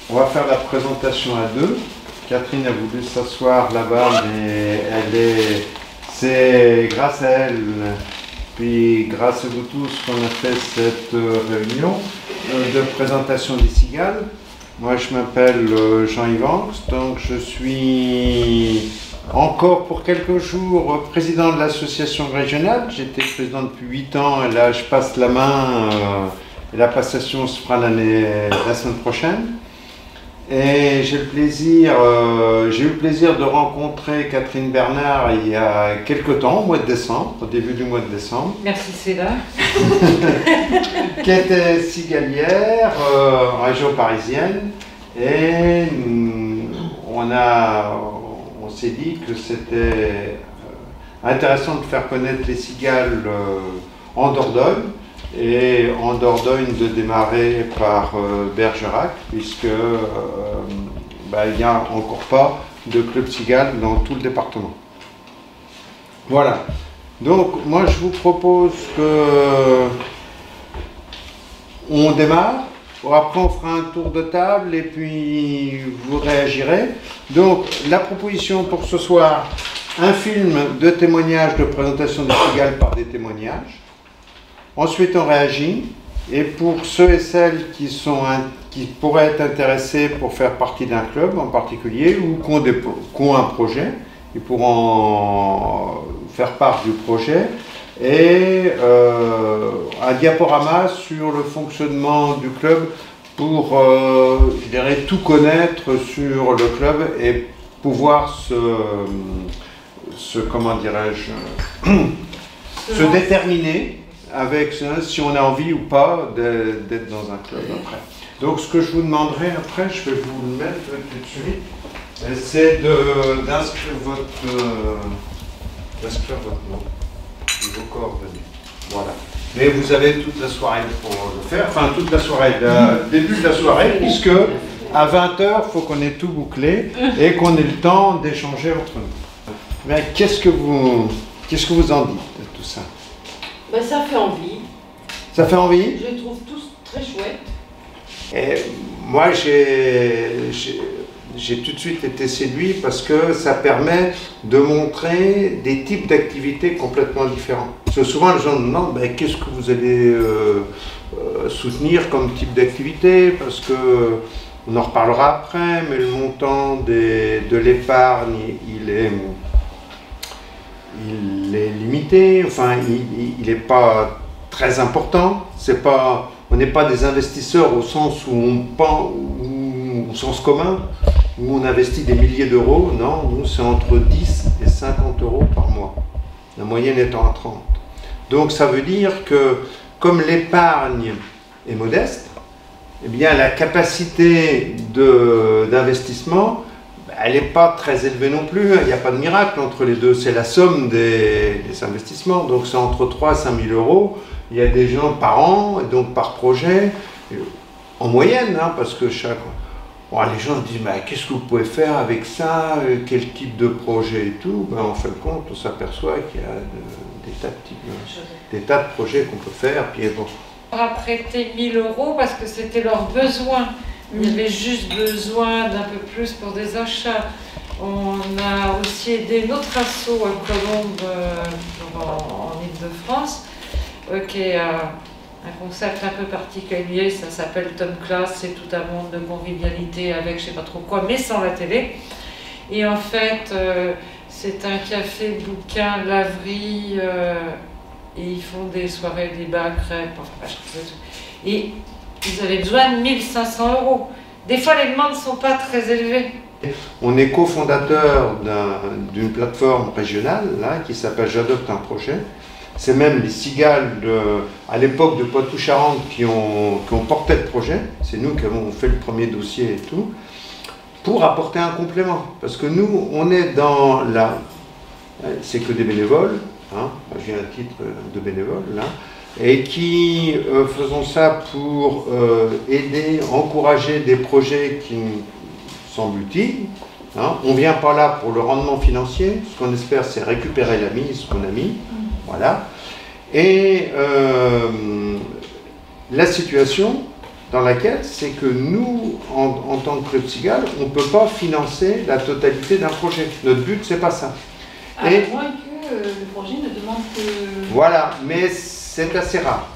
On va faire la présentation à deux. Catherine a voulu s'asseoir là-bas, mais c'est grâce à elle, puis grâce à vous tous qu'on a fait cette réunion de présentation des cigales. Moi, je m'appelle Jean-Yves Angst, donc je suis encore pour quelques jours président de l'association régionale. J'étais président depuis 8 ans et là, je passe la main et la passation se fera la semaine prochaine. Et j'ai eu le plaisir de rencontrer Catherine Bernard il y a quelques temps, au mois de décembre, au début du mois de décembre. Merci, c'est là. Qui était cigalière en région parisienne. Et on s'est dit que c'était intéressant de faire connaître les cigales en Dordogne. Et en Dordogne de démarrer par Bergerac, puisque il n'y a encore pas de club cigale dans tout le département. Voilà. Donc moi je vous propose que on démarre. Après on fera un tour de table et puis vous réagirez. Donc la proposition pour ce soir, un film de témoignages, de présentation des cigales par des témoignages. Ensuite, on réagit, et pour ceux et celles qui pourraient être intéressés pour faire partie d'un club en particulier, ou qui ont un projet, ils pourront faire part du projet, et un diaporama sur le fonctionnement du club pour, je dirais, tout connaître sur le club et pouvoir comment dirais-je, se déterminer avec si on a envie ou pas d'être dans un club après. Donc ce que je vous demanderai après, je vais vous le mettre tout de suite, c'est d'inscrire votre nom et vos coordonnées. Voilà. Mais vous avez toute la soirée pour le faire, enfin toute la soirée, le début de la soirée, puisque à 20 h, il faut qu'on ait tout bouclé et qu'on ait le temps d'échanger entre nous. Mais qu'est-ce que vous en dites de tout ça? Ben, ça fait envie. Ça fait envie? Je les trouve tous très chouettes. Et moi, j'ai tout de suite été séduit parce que ça permet de montrer des types d'activités complètement différents. Parce que souvent, les gens me demandent qu'est-ce que vous allez soutenir comme type d'activité, parce que on en reparlera après, mais le montant de l'épargne, il est limité, enfin il n'est pas très important. On n'est pas des investisseurs au sens au sens commun, où on investit des milliers d'euros. Non, nous c'est entre 10 et 50 euros par mois, la moyenne étant à 30. Donc ça veut dire que comme l'épargne est modeste, eh bien la capacité d'investissement, elle n'est pas très élevée non plus, il n'y a pas de miracle entre les deux, c'est la somme des investissements, donc c'est entre 3 et 5 000 euros. Il y a des gens par an, et donc par projet, en moyenne, parce que les gens se disent qu'est-ce que vous pouvez faire avec ça, quel type de projet et tout. En fin de compte, on s'aperçoit qu'il y a des tas de projets qu'on peut faire. Puis, bon. On a prêté 1 000 euros parce que c'était leur besoin. Il y avait juste besoin d'un peu plus pour des achats. On a aussi aidé notre asso à Colombes, en Ile-de-France, qui est un concept un peu particulier. Ça s'appelle Tom Class, c'est tout un monde de convivialité avec je sais pas trop quoi, mais sans la télé. Et en fait, c'est un café, bouquin, laverie, et ils font des soirées, débat, crêpes, enfin, et ils avaient besoin de 1 500 euros. Des fois, les demandes ne sont pas très élevées. On est cofondateur d'une plateforme régionale là, qui s'appelle J'adopte un projet. C'est même les cigales à l'époque de Poitou-Charentes qui ont porté le projet. C'est nous qui avons fait le premier dossier et tout, pour apporter un complément. Parce que nous, on est dans c'est que des bénévoles, j'ai un titre de bénévole là, et qui faisons ça pour aider, encourager des projets qui nous semblent utiles. On ne vient pas là pour le rendement financier, ce qu'on espère c'est récupérer la mise qu'on a mis. Voilà. Et la situation, dans laquelle c'est que nous, en tant que Club Cigale, on ne peut pas financer la totalité d'un projet. Notre but, c'est pas ça. À moins que le projet ne demande que... Voilà, mais c'est assez rare.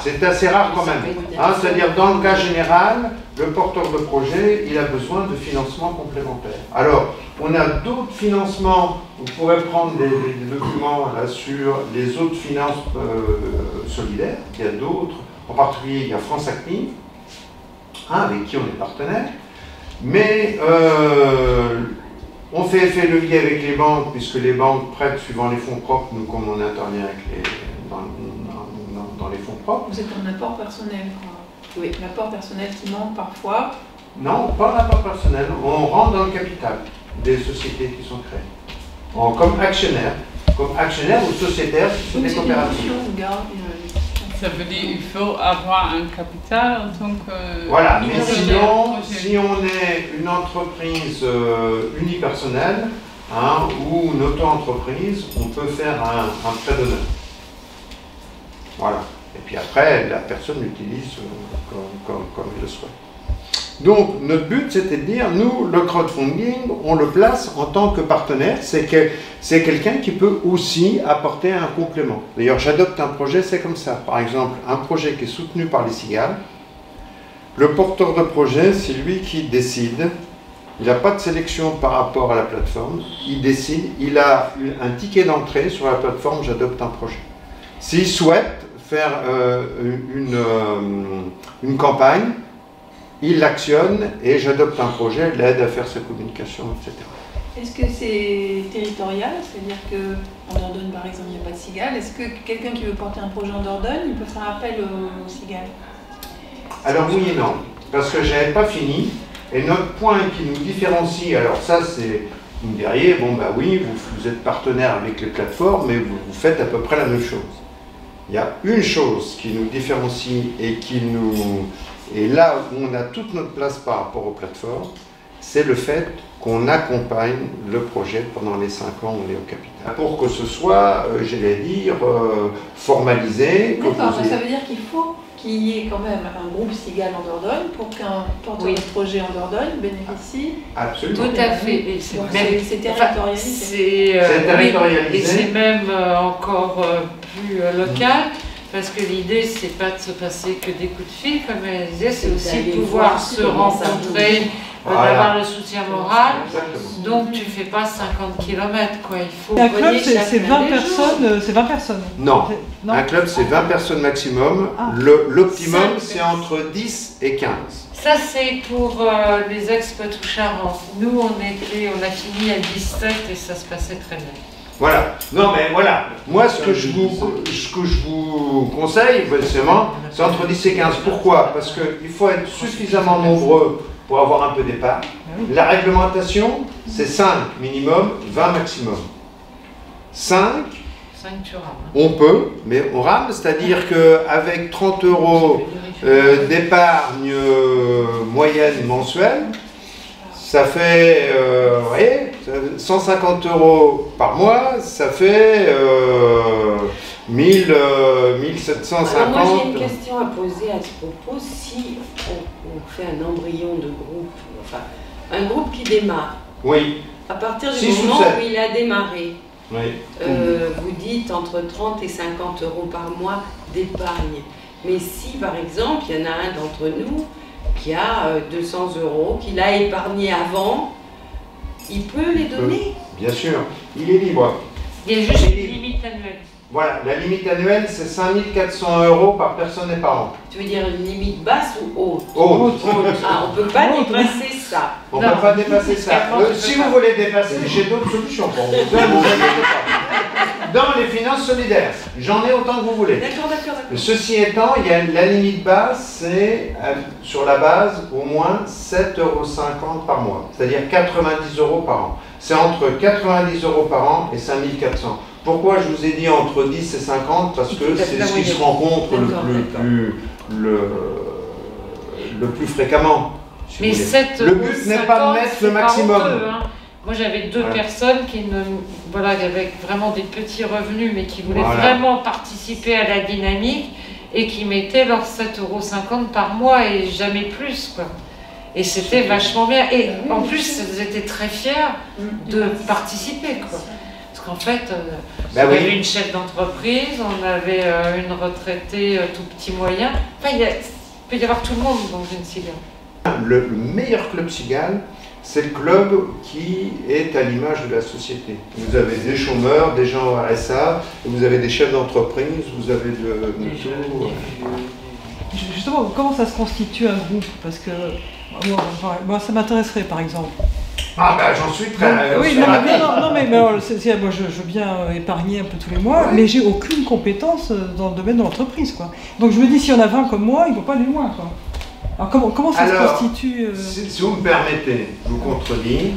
C'est assez rare quand même. Hein, c'est-à-dire, dans le cas général, le porteur de projet, il a besoin de financement complémentaire. Alors, on a d'autres financements. Vous pourrez prendre des documents là sur les autres finances solidaires. Il y a d'autres. En particulier, il y a France Active, hein, avec qui on est partenaire. Mais on fait effet levier avec les banques, puisque les banques prêtent suivant les fonds propres. Nous, comme on intervient avec dans les fonds propres. Vous êtes en apport personnel, quoi. Oui, l'apport personnel qui manque parfois. Non, pas l'apport personnel. On rentre dans le capital des sociétés qui sont créées. Comme actionnaire ou sociétaire, ce sont des coopératives. Ça veut dire qu'il faut avoir un capital en tant que... Voilà, mais sinon, si on est une entreprise unipersonnelle, hein, ou une auto-entreprise, on peut faire un prêt d'honneur. Voilà. Et puis après, la personne l'utilise comme elle le souhaite. Donc, notre but, c'était de dire, nous, le crowdfunding, on le place en tant que partenaire. C'est quelqu'un qui peut aussi apporter un complément. D'ailleurs, j'adopte un projet, c'est comme ça. Par exemple, un projet qui est soutenu par les cigales. Le porteur de projet, c'est lui qui décide. Il n'a pas de sélection par rapport à la plateforme. Il décide, il a un ticket d'entrée sur la plateforme, j'adopte un projet. S'il souhaite faire une campagne, il l'actionne et j'adopte un projet, l'aide à faire sa communication, etc. Est-ce que c'est territorial? C'est-à-dire qu'en Dordogne, par exemple, il n'y a pas de cigales. Est-ce que quelqu'un qui veut porter un projet en Dordogne, il peut faire appel aux cigales? Alors oui et non, parce que je n'avais pas fini. Et notre point qui nous différencie, alors ça c'est, vous me diriez, bon bah oui, vous êtes partenaire avec les plateformes, mais vous faites à peu près la même chose. Il y a une chose qui nous différencie et là où on a toute notre place par rapport aux plateformes, c'est le fait qu'on accompagne le projet pendant les 5 ans où on est au capital. Pour que ce soit, j'allais dire, formalisé. D'accord, ça veut dire qu'il faut qu'il y ait quand même un groupe cigale en Dordogne pour qu'un porteur de projet en Dordogne bénéficie. Absolument. Tout à fait. C'est territorialisé. C'est territorialisé. Et c'est même encore plus local. Parce que l'idée, c'est pas de se passer que des coups de fil, comme elle disait, c'est aussi de pouvoir se rencontrer, d'avoir le soutien moral. Donc tu fais pas 50 km, quoi. Il faut. Un club, c'est 20 personnes, c'est 20 personnes. Non. Un club, c'est 20 personnes maximum. L'optimum, c'est entre 10 et 15. Ça, c'est pour les ex-Poitou-Charentes. Nous, on a fini à 17 et ça se passait très bien. Voilà. Non, mais voilà. Moi, ce que je vous conseille, c'est entre 10 et 15. Pourquoi? Parce qu'il faut être suffisamment nombreux pour avoir un peu d'épargne. La réglementation, c'est 5 minimum, 20 maximum. 5, tu rames. On peut, mais on rame, c'est-à-dire qu'avec 30 € d'épargne moyenne mensuelle, ça fait, vous voyez, 150 € par mois, ça fait 1750. Alors moi j'ai une question à poser à ce propos. Si on fait un embryon de groupe, enfin un groupe qui démarre, oui. À partir du moment où il a démarré, oui. Vous dites entre 30 et 50 € par mois d'épargne. Mais si par exemple il y en a un d'entre nous qui a 200 €, qu'il a épargné avant, il peut les donner? Bien sûr, il est libre. Il y a juste une limite annuelle. Voilà, la limite annuelle, c'est 5 400 € par personne et par an. Tu veux dire une limite basse ou haute? Haute. Ah, on ne peut pas dépasser ça. On ne peut pas dépasser ça. Si vous voulez dépasser, j'ai d'autres solutions pour vous. Ne vous inquiétez pas. Dans les finances solidaires, j'en ai autant que vous voulez. D'accord. Ceci étant, il y a la limite basse, c'est sur la base au moins 7,50 € par mois, c'est-à-dire 90 € par an. C'est entre 90 € par an et 5 400. Pourquoi je vous ai dit entre 10 et 50? Parce que c'est ce qui se rencontre le plus fréquemment. Mais le but n'est pas de mettre le maximum. Moi j'avais deux personnes qui avec vraiment des petits revenus mais qui voulaient vraiment participer à la dynamique et qui mettaient leurs 7,50 € par mois et jamais plus, quoi. Et c'était vachement bien. Et en plus, ils étaient très fiers de participer, quoi. Parce qu'en fait, on avait une chef d'entreprise, on avait une retraitée tout petit moyen. Enfin, il peut y avoir tout le monde dans une cigale. Le meilleur club cigale, c'est le club qui est à l'image de la société. Vous avez des chômeurs, des gens au RSA, vous avez des chefs d'entreprise, vous avez de tout. Justement, comment ça se constitue un groupe? Parce que moi, ça m'intéresserait, par exemple. Ah ben j'en suis très... Oui, non, mais moi je veux bien épargner un peu tous les mois, mais j'ai aucune compétence dans le domaine de l'entreprise, quoi. Donc je me dis, s'il y en a 20 comme moi, ils ne vont pas aller loin, quoi. Alors comment ça se constitue si vous me permettez, je vous contredis,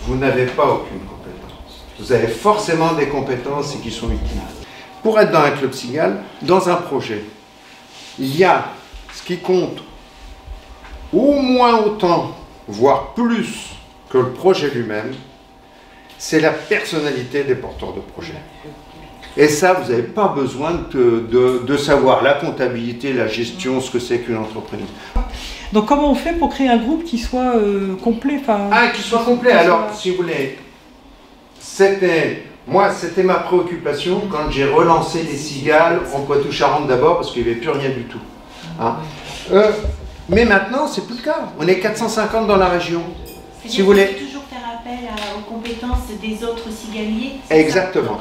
vous n'avez pas aucune compétence. Vous avez forcément des compétences et qui sont utiles. Pour être dans un club cigale, dans un projet, il y a ce qui compte au moins autant, voire plus que le projet lui-même, c'est la personnalité des porteurs de projet. Et ça, vous n'avez pas besoin de savoir la comptabilité, la gestion, ce que c'est qu'une entreprise. Donc comment on fait pour créer un groupe qui soit complet, qui soit complet. Alors, si vous voulez, c'était ma préoccupation quand j'ai relancé les cigales en Poitou-Charentes d'abord, parce qu'il n'y avait plus rien du tout. Hein. Mais maintenant, c'est plus le cas. On est 450 dans la région. Si vous voulez. Toujours faire appel aux compétences des autres cigaliers. Exactement.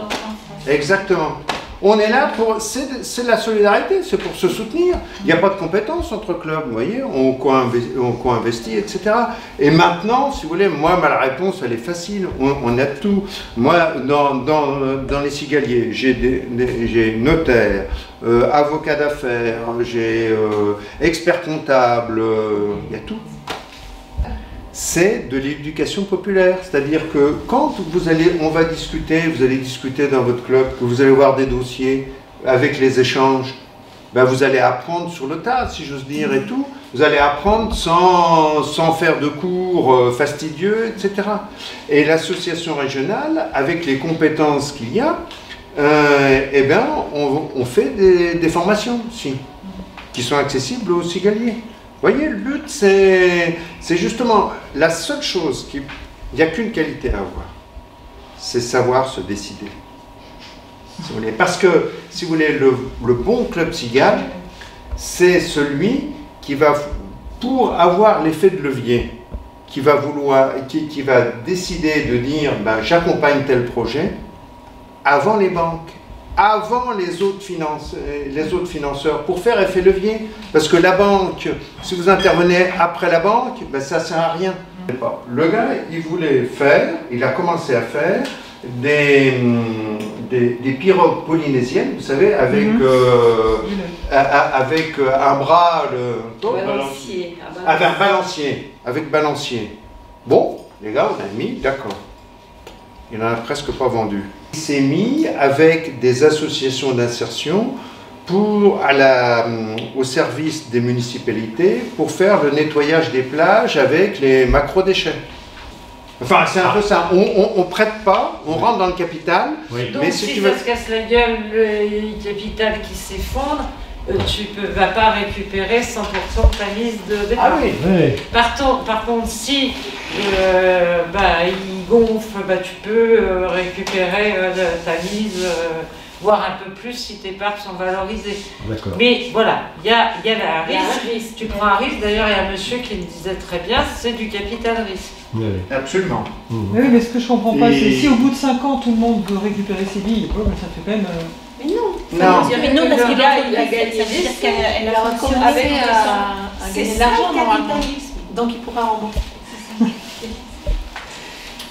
Exactement. On est là pour... C'est la solidarité, c'est pour se soutenir. Il n'y a pas de compétences entre clubs, vous voyez, on co-investit, etc. Et maintenant, si vous voulez, moi, la réponse, elle est facile. On a tout. Moi, dans les cigaliers, j'ai notaire, avocat d'affaires, j'ai expert comptable, il y a tout. C'est de l'éducation populaire, c'est-à-dire que quand on va discuter, vous allez discuter dans votre club, que vous allez voir des dossiers avec les échanges, ben vous allez apprendre sur le tas, si j'ose dire, et tout. Vous allez apprendre sans faire de cours fastidieux, etc. Et l'association régionale, avec les compétences qu'il y a, eh ben, on fait des formations aussi, qui sont accessibles aux cigaliers. Vous voyez, le but, c'est justement la seule chose il n'y a qu'une qualité à avoir, c'est savoir se décider. Si vous voulez. Parce que, si vous voulez, le bon club cigale, c'est celui qui va, pour avoir l'effet de levier, qui va décider de dire, ben, j'accompagne tel projet, avant les banques, avant les autres financeurs, pour faire effet levier. Parce que la banque, si vous intervenez après la banque, ben ça ne sert à rien. Le gars, il voulait faire, il a commencé à faire des pirogues polynésiennes, vous savez, avec un bras, avec balancier. Bon, les gars, on a mis, d'accord. Il n'en a presque pas vendu. Il s'est mis avec des associations d'insertion au service des municipalités pour faire le nettoyage des plages avec les macro-déchets. Enfin, c'est un peu ça. On prête pas, on rentre dans le capital. Oui. Donc, mais si ça se casse la gueule, le capital qui s'effondre, tu ne vas pas récupérer 100% de ta mise de départ. Ah oui, oui. Par contre, si il gonfle, tu peux récupérer ta mise, voire un peu plus si tes parts sont valorisées. Mais voilà, il y a un risque. Tu prends un risque, d'ailleurs, il y a un monsieur qui le disait très bien, c'est du capital risque. Oui. Absolument. Oui, mais ce que je ne comprends pas, c'est si au bout de 5 ans, tout le monde veut récupérer ses billes, ça fait quand même... Mais non, mais non, parce qu'il a gagné, c'est-à-dire qu'elle a fonctionné avec à gagner de l'argent normalement. Donc il pourra rembourser.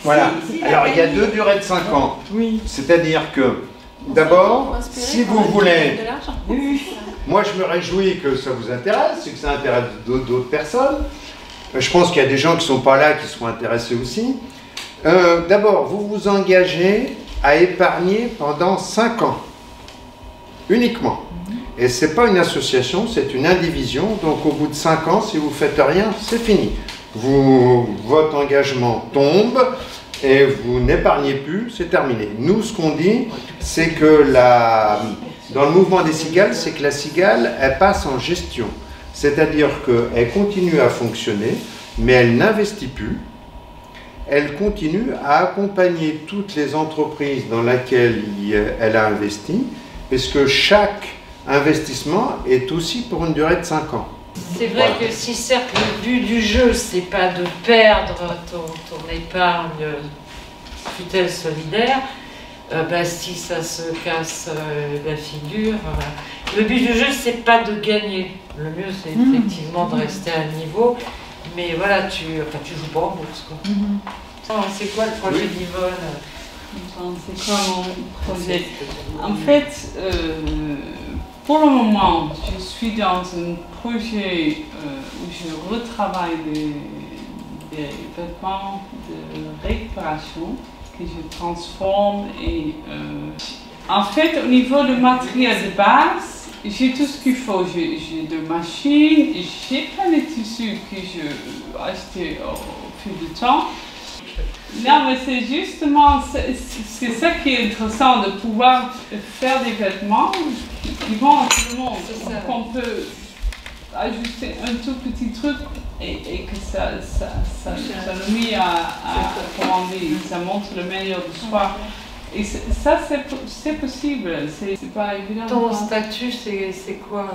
Voilà. Alors il y a 2 durées de 5 ans. Oui. C'est-à-dire que d'abord, si vous voulez, moi je me réjouis que ça vous intéresse, et que ça intéresse d'autres personnes. Je pense qu'il y a des gens qui ne sont pas là qui seront intéressés aussi. D'abord, vous vous engagez à épargner pendant 5 ans. Uniquement. Et ce n'est pas une association, c'est une indivision. Donc au bout de 5 ans, si vous ne faites rien, c'est fini. Votre engagement tombe et vous n'épargnez plus, c'est terminé. Nous, ce qu'on dit, c'est que dans le mouvement des cigales, c'est que la cigale, elle passe en gestion. C'est-à-dire qu'elle continue à fonctionner, mais elle n'investit plus. Elle continue à accompagner toutes les entreprises dans lesquelles elle a investi, parce que chaque investissement est aussi pour une durée de 5 ans. C'est vrai que si certes le but du jeu, c'est pas de perdre ton épargne, fut-elle solidaire, si ça se casse la figure, le but du jeu, c'est pas de gagner. Le mieux, c'est effectivement de rester à niveau, mais voilà, tu joues pas en bourse, quoi. C'est quoi le projet d'Yvonne? C'est quoi mon projet? En fait, pour le moment, je suis dans un projet où je retravaille des vêtements de récupération que je transforme et en fait, au niveau du matériel de base, j'ai tout ce qu'il faut. J'ai des machines, j'ai plein de tissus que j'ai achetés au fil du temps. Non, mais c'est justement, c'est ça qui est intéressant, de pouvoir faire des vêtements qui vont à tout le monde. Qu'on peut ajuster un tout petit truc et que ça nous met à commander, ça montre le meilleur de soi. Et ça, c'est possible, c'est pas évident. Ton statut, c'est quoi?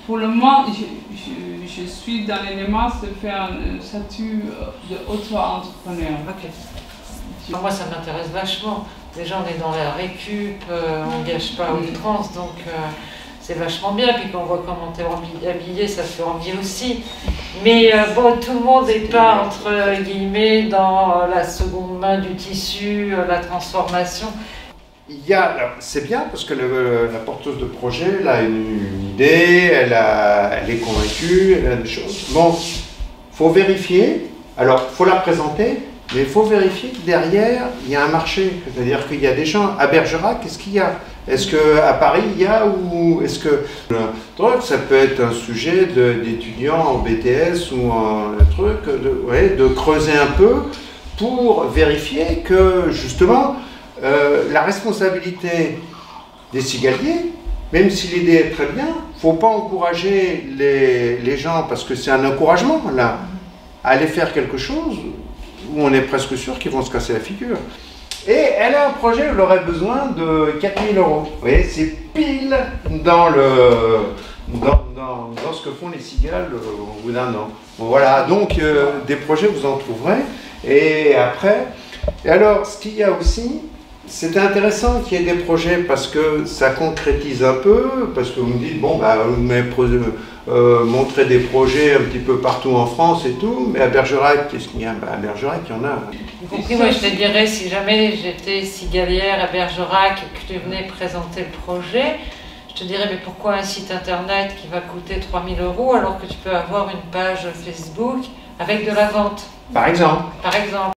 Pour le moment, je suis dans les démarches de faire un statut d'auto-entrepreneur. Ok. Moi, ça m'intéresse vachement. Déjà, on est dans la récup, on ne gâche pas à outrance, donc c'est vachement bien. Puis quand on voit comment tu es habillé, ça fait envie aussi. Mais bon, tout le monde n'est pas, entre guillemets, dans la seconde main du tissu, la transformation. C'est bien parce que la porteuse de projet, elle a une idée, elle est convaincue, elle a des choses. Bon, il faut vérifier, alors il faut la présenter, mais il faut vérifier que derrière, il y a un marché. C'est-à-dire qu'il y a des gens, à Bergerac, qu'est-ce qu'il y a? Est-ce qu'à Paris, il y a, ou est-ce que... Ça peut être un sujet d'étudiants en BTS ou un truc, de creuser un peu pour vérifier que, justement, la responsabilité des cigaliers, même si l'idée est très bien, il ne faut pas encourager les gens, parce que c'est un encouragement là, à aller faire quelque chose où on est presque sûr qu'ils vont se casser la figure. Et elle a un projet où elle aurait besoin de 4 000 €. Vous voyez, c'est pile dans ce que font les cigales au bout d'un an. Bon, voilà, donc des projets vous en trouverez. Et après, et alors ce qu'il y a aussi, c'est intéressant qu'il y ait des projets parce que ça concrétise un peu, parce que vous me dites, bon, vous montrez des projets un petit peu partout en France et tout, mais à Bergerac, qu'est-ce qu'il y a? À Bergerac, il y en a. Y compris, moi, je te dirais, si jamais j'étais cigalière à Bergerac et que tu venais présenter le projet, je te dirais, mais pourquoi un site internet qui va coûter 3 000 € alors que tu peux avoir une page Facebook avec de la vente? Par exemple. Par exemple.